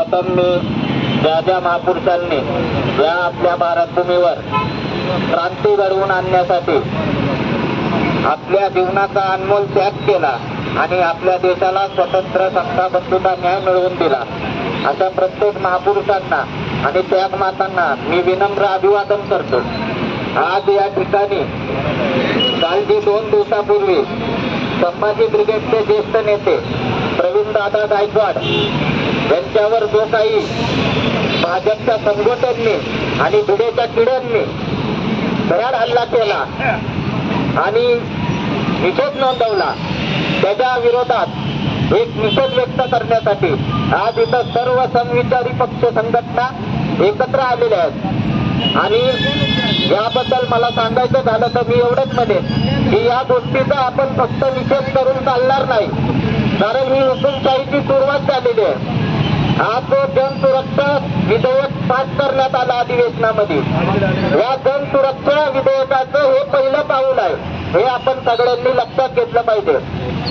प्रथम ज्या महापुरुषांनी या आपल्या भारतभूमीवर क्रांती घडवून आणण्यासाठी आपल्या जीवनाचा अनमोल त्याग केला आणि आपल्या देशाला स्वतंत्र समता बंधुता न्याय मिळवून दिला, अशा प्रत्येक महापुरुषांना आणि त्यागमातांना मी विनम्र अभिवादन करतो। आज या ठिकाणी कालची 2 दिवसापूर्वी संभाजी ब्रिगेडचे ज्येष्ठ नेते प्रवीणदादा गायकवाड यांच्यावर जो काही भाजपच्या संघटनांनी आणि भिडेच्या किड्यांनी भ्याड हल्ला केला आणि निषेध नोंदवला, त्याच्या विरोधात एक निषेध व्यक्त करण्यासाठी आज इथं सर्व समविचारी पक्ष संघटना एकत्र आलेल्या आहेत। आणि याबद्दल मला सांगायचं झालं तर मी एवढंच म्हणेन की या गोष्टीचा आपण फक्त निषेध करून चालणार नाही, कारण ही हुकुमशाहीची सुरुवात झालेली आहे। आज जो जनसुरक्षा विधेयक पास करण्यात आलं अधिवेशनामध्ये, या जनसुरक्षा विधेयकाचं हे पहिलं पाऊल आहे, हे आपण सगळ्यांनी लक्षात घेतलं पाहिजे।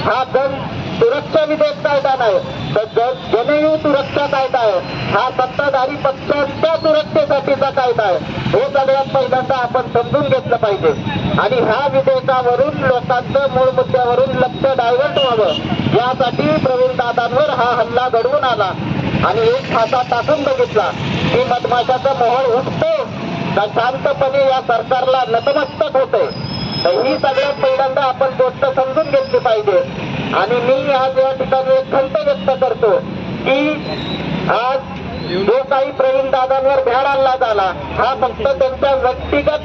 हा जन सुरक्षा विधेयक कायदा नाही तर जनयुग सुरक्षा कायदा आहे, हा सत्ताधारी पक्षांच्या सुरक्षेसाठीचा कायदा आहे, हे सगळ्यात पहिल्यांदा आपण समजून घेतलं पाहिजे। आणि ह्या विधेयकावरून लोकांचं मूळ मुद्द्यावरून लक्ष डायव्हर्ट व्हावं यासाठी प्रवीणदादांवर हा हल्ला घडवून आला आणि एक फासा टाकून बघितला की मधमाशाचा मोहोळ उठतो का शांतपणे या सरकारला नतमस्तक होते। तर ही सगळ्यात पहिल्यांदा आपण गोष्ट समजून घेतली पाहिजे। आणि मी आज या ठिकाणी एक खंत व्यक्त करतो की आज जो काही प्रवीणदादांवर भ्याड हल्ला झाला हा फक्त त्यांच्या व्यक्तिगत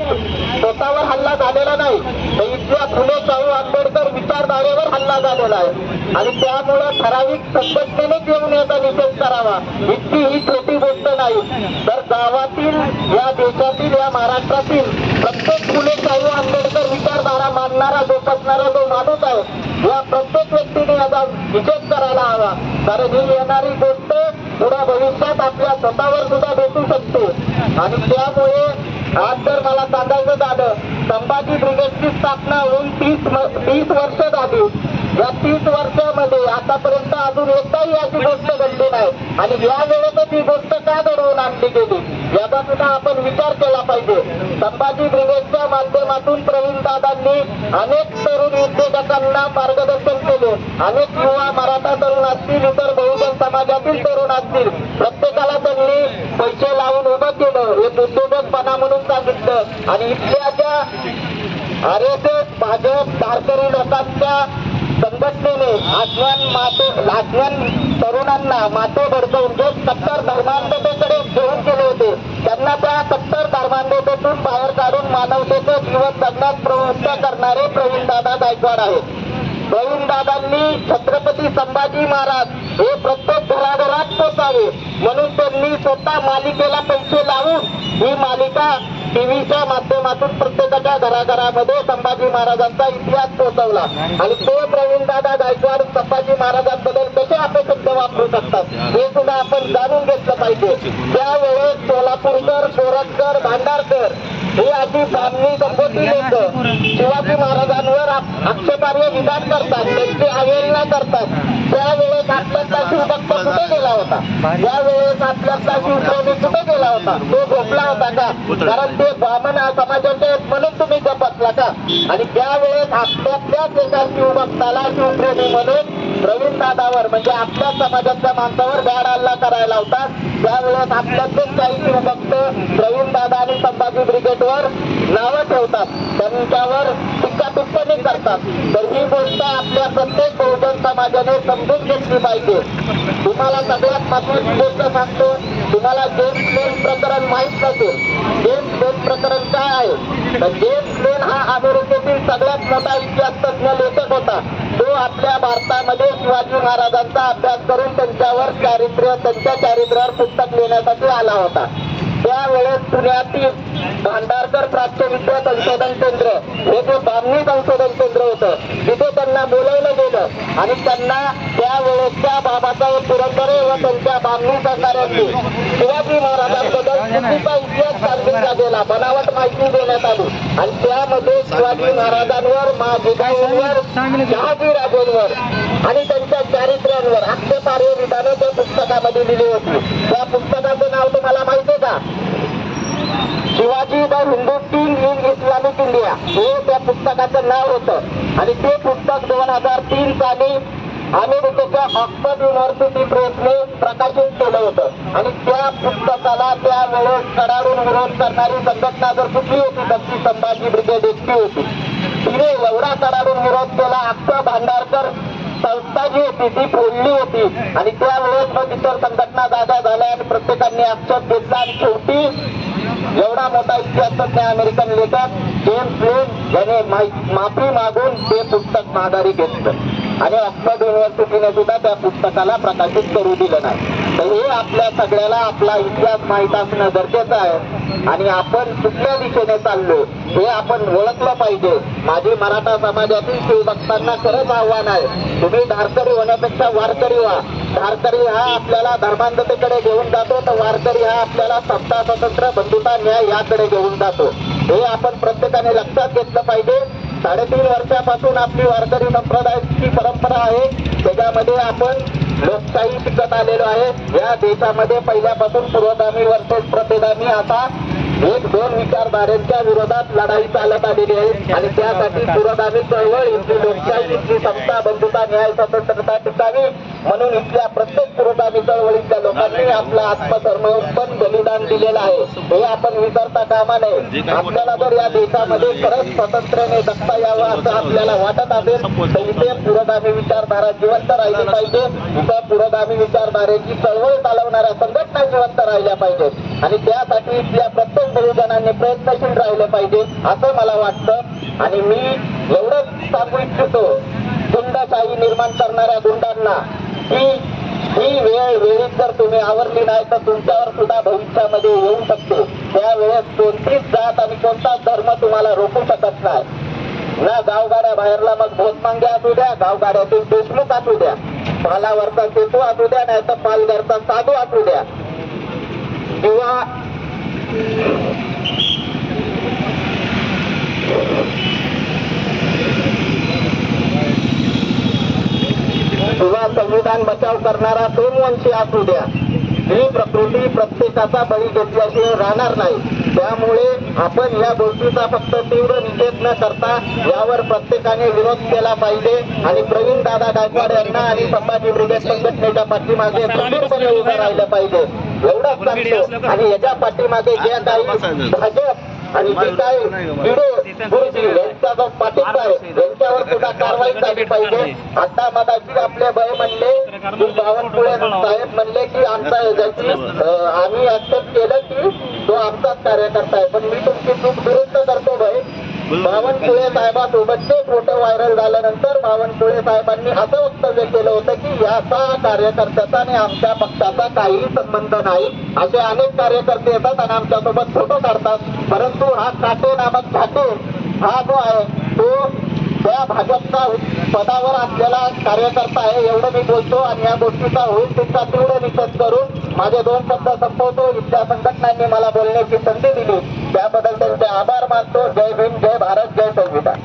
स्वतःवर हल्ला झालेला नाही, तर इथल्या फुले शाहू आंबेडकर विचारधारेवर हल्ला झालेला आहे। आणि त्यामुळे ठराविक संघटनेनेच येऊन याचा निषेध करावा इतकी ही छोटी गोष्ट नाही, तर गावातील या देशातील या महाराष्ट्रातील प्रत्येक फुले शाहू आंबेडकर विचारधारा मानणारा जोपासणारा जो माणूस आहे या प्रत्येक व्यक्तीने याचा निषेध करायला हवा, कारण ही येणारी गोष्ट पुढे भविष्यात आपल्या स्वतःवर सुद्धा भेटू शकते। आणि त्यामुळे आज जर मला सांगायचं झालं संभाजी ब्रिगेडची स्थापना होऊन 30 वर्ष झाली, या 30 वर्षामध्ये आतापर्यंत अजून एकदाही अशी गोष्ट घडली नाही आणि या वेळेतच ही गोष्ट का घडवून आणली गेली याचा सुद्धा आपण विचार केला पाहिजे। संभाजी ब्रिगेडच्या माध्यमातून प्रवीणदादांनी अनेक तरुण उद्योजकांना मार्गदर्शन केले, अनेक युवा मराठा तरुण असतील, इतर बहुजन समाजातील तरुण असतील, प्रत्येकाला त्यांनी पैसे लावून उभं केलं, एक उद्योजकपणा म्हणून सांगितलं। आणि इथल्या ज्या RSS भाजप धारकरी लोकांच्या संघटनेने आजवान तरुणांना माथे भडकवून जे कट्टर धर्मांधतेकडे घेऊन गेले होते त्यांना त्या कट्टर धर्मांधतेतून बाहेर काढून मानवतेचं जीवन जगण्यास प्रवृत्त करणारे प्रवीणदादा गायकवाड आहेत। प्रवीणदादांनी छत्रपती संभाजी महाराज हे प्रत्येक घराघरात पोचावे म्हणून त्यांनी स्वतः मालिकेला पैसे लावून ही मालिका टीव्हीच्या माध्यमातून प्रत्येकाच्या घराघरामध्ये संभाजी महाराजांचा इतिहास पोहोचवला। आणि तो प्रवीणदादा गायकवाड संभाजी महाराजांबद्दल कसे आपले शब्द वापरू शकतात हे सुद्धा आपण जाणून घेतलं पाहिजे। त्यावेळेस सोलापूरकर, कोरटकर, भांडारकर हे अशी ब्राह्मणी संपत्ती लोक शिवाजी महाराजांवर आक्षेपार्ह विधान करतात, त्यांची अवहेलना करतात। त्यावेळेस आपल्यातला शिवभक्त कुठे गेला होता, त्यावेळेस आपल्यातला शिवप्रेमी कुठे गेला होता, तो झोपला होता का? कारण ते ब्राह्मण समाजाचे म्हणून तुम्ही गप्प बसला का? आणि त्यावेळेस आपल्यातल्याच एका शिवभक्ताला शिवप्रेमी म्हणून प्रवीणदादावर म्हणजे आपल्या समाजाच्या माणसावर भ्याड हल्ला करायला होता, त्यावेळेस आपल्यातलेच काही शिवभक्त प्रवीणदादा आणि संभाजी ब्रिगेडवर नावं ठेवतात, त्यांच्यावर टीका टिप्पणी करतात। तर ही गोष्ट आपल्या प्रत्येक बहुजन समाजाने समजून घेतली पाहिजे। तुम्हाला सगळ्यात महत्वाची गोष्ट सांगतो, तुम्हाला जेम्स लेन प्रकरण माहीत नसेल। जेम्स लेन प्रकरण काय आहे तर जेम्स लेन हा अमेरिकेतील सगळ्यात मोठा इतिहास तज्ञ लेखक होता। तो आपल्या भारतामध्ये शिवाजी महाराजांचा अभ्यास करून त्यांच्यावर त्यांच्या चारित्र्यावर पुस्तक लिहिण्यासाठी आला होता। त्यावेळेस पुण्यातील भांडारकर प्राच्यविद्या संशोधन केंद्र हे जे ब्राह्मणी संशोधन केंद्र होतं तिथे त्यांना बोलवलं गेलं आणि त्यांना त्यावेळेसच्या बाबासाहेब पुरंदरे व त्यांच्या ब्राह्मणी सहकाऱ्यांनी शिवाजी महाराजांबद्दल चुकीचा इतिहास सांगितला गेला, बनावट माहिती देण्यात आली आणि त्यामध्ये शिवाजी महाराजांवर, जिजाऊंवर, शहाजीराजेंवर आणि त्यांच्या चारित्र्यांवर आक्षेपार्ह विधानं त्या पुस्तकामध्ये लिहिली होती। हिंदुस्तान इन इस्लामिक इंडिया हे त्या पुस्तकाचं नाव होतं आणि ते पुस्तक 2003 साली अमेरिकेच्या ऑक्सफर्ड युनिव्हर्सिटी प्रेसने प्रकाशित केलं होतं आणि त्या पुस्तकाला त्यावेळेस कडाडून विरोध करणारी संघटना जर कुठली होती तर ती संभाजी ब्रिगेड एकटी होती. तिने एवढा कडाडून विरोध केला, अख्खा भांडारकर संस्था जी होती ती फोडली होती आणि त्यावेळेस मग इतर संघटना जागा झाल्या आणि प्रत्येकाने आक्षेप घेतला आणि शेवटी एवढा मोठा इतिहासतज्ञ अमेरिकन लेखक जेम्स लेन याने माफी मागून ते पुस्तक माघारी घेतलं आणि ऑक्सफर्ड युनिव्हर्सिटीने सुद्धा त्या पुस्तकाला प्रकाशित करू दिलं नाही. तर हे आपल्या सगळ्याला आपला इतिहास माहीत असणं गरजेचं आहे आणि आपण कुठल्या दिशेने चाललो हे आपण ओळखलं पाहिजे. माझी मराठा समाजातील शिवभक्तांना खरंच आव्हान आहे, तुम्ही धारकरी होण्यापेक्षा वारकरी व्हा. धारकरी हा आपल्याला धर्मांधतेकडे घेऊन जातो तर वारकरी हा आपल्याला सत्ता स्वतंत्र बंधुता न्याय याकडे घेऊन जातो. हे आपण प्रत्येकाने लक्षात घेतलं पाहिजे. 3.5 वर्षापासून आपली वारकरी संप्रदायाची परंपरा आहे, त्याच्यामध्ये आपण लोकशाही शिकत आलेलो आहे. या देशामध्ये पहिल्यापासून पुरोगामी वर्सेस प्रतिगामी असा 1-2 विचारधारेच्या विरोधात लढाई चालत आलेली आहे आणि त्यासाठी पुरोगामी चळवळ इथली लोकशाही इथली समता बंधुता न्याय स्वतंत्रता टिकावी म्हणून इथल्या प्रत्येक पुरोगामी चळवळीतल्या लोकांनी आपलं आत्मसमर्पण बलिदान दिलेलं आहे. हे आपण विसरता कामा नये. आपल्याला जर या देशामध्ये खरंच स्वातंत्र्याने जगता यावं असं आपल्याला वाटत असेल तर इथे पुरोगामी विचारधारा जिवंत राहिली पाहिजे. इथं पुरोगामी विचारधारेची चळवळ चालवणाऱ्या संघटना जिवंत राहिल्या पाहिजेत आणि त्यासाठी इथल्या प्रत्येक बहुजनांनी प्रयत्नशील राहिले पाहिजे असं मला वाटतं. आणि मी एवढंच सांगू इच्छितो गुंडशाही निर्माण करणाऱ्या गुंडांना की ही वेळ वेळीच जर तुम्ही आवरली नाही तर तुमच्यावर सुद्धा भविष्यामध्ये येऊ शकते. त्यावेळेस कोणतीच जात आणि कोणताच धर्म तुम्हाला रोखू शकत नाही. ना गावगाड्या बाहेरला मग भोसमांगे असू द्या, गावगाड्यातील देशमुख असू द्या, पालावरचा सेतू असू द्या, नाही तर पालघरचा साधू असू द्या किंवा संविधान बचाव करणारा सोमवंशी असू द्या, ही प्रकृती प्रत्येकाचा बळी घेतल्याशिवाय राहणार नाही. त्यामुळे आपण या गोष्टीचा फक्त तीव्र निषेध न करता यावर प्रत्येकाने विरोध केला पाहिजे आणि प्रवीण दादा गायकवाड यांना आणि संभाजी ब्रिगेड संघटनेच्या पाठीमागे खंबीरपणे उभं राहिलं पाहिजे एवढंच सांगतो. आणि याच्या पाठीमागे जे काही भाजप आणि जे काही गुरुजी यांचा जो पाठिंबा आहे यांच्यावर सुद्धा कारवाई झाली पाहिजे. आता मगाशी आपले भय म्हणले की बावनकुळे साहेब म्हणले की आमचा ज्याची आम्ही ऍक्सेप्ट केलं की तो आमचाच कार्यकर्ता आहे, पण मी तुमची चूक दुरुस्त करतो भय. बावनकुळे साहेबांसोबतचे फोटो व्हायरल झाल्यानंतर बावनकुळे साहेबांनी असं वक्तव्य केलं होतं की याचा कार्यकर्त्याचा आणि आमच्या पक्षाचा काहीही संबंध नाही. असे अनेक कार्यकर्ते येतात आणि आमच्यासोबत फोटो काढतात, परंतु हा काटे नामक छाटे हा जो आहे तो त्या भाजपचा पदावर असलेला कार्यकर्ता आहे एवढं मी बोलतो आणि या गोष्टीचा होईल तितका तीव्र निषेध करून माझे 2 शब्द संपवतो. इथल्या संघटनांनी मला बोलण्याची संधी दिली त्याबद्दल त्यांचे आभार मानतो. जय भीम, जय भारत, जय संविधान.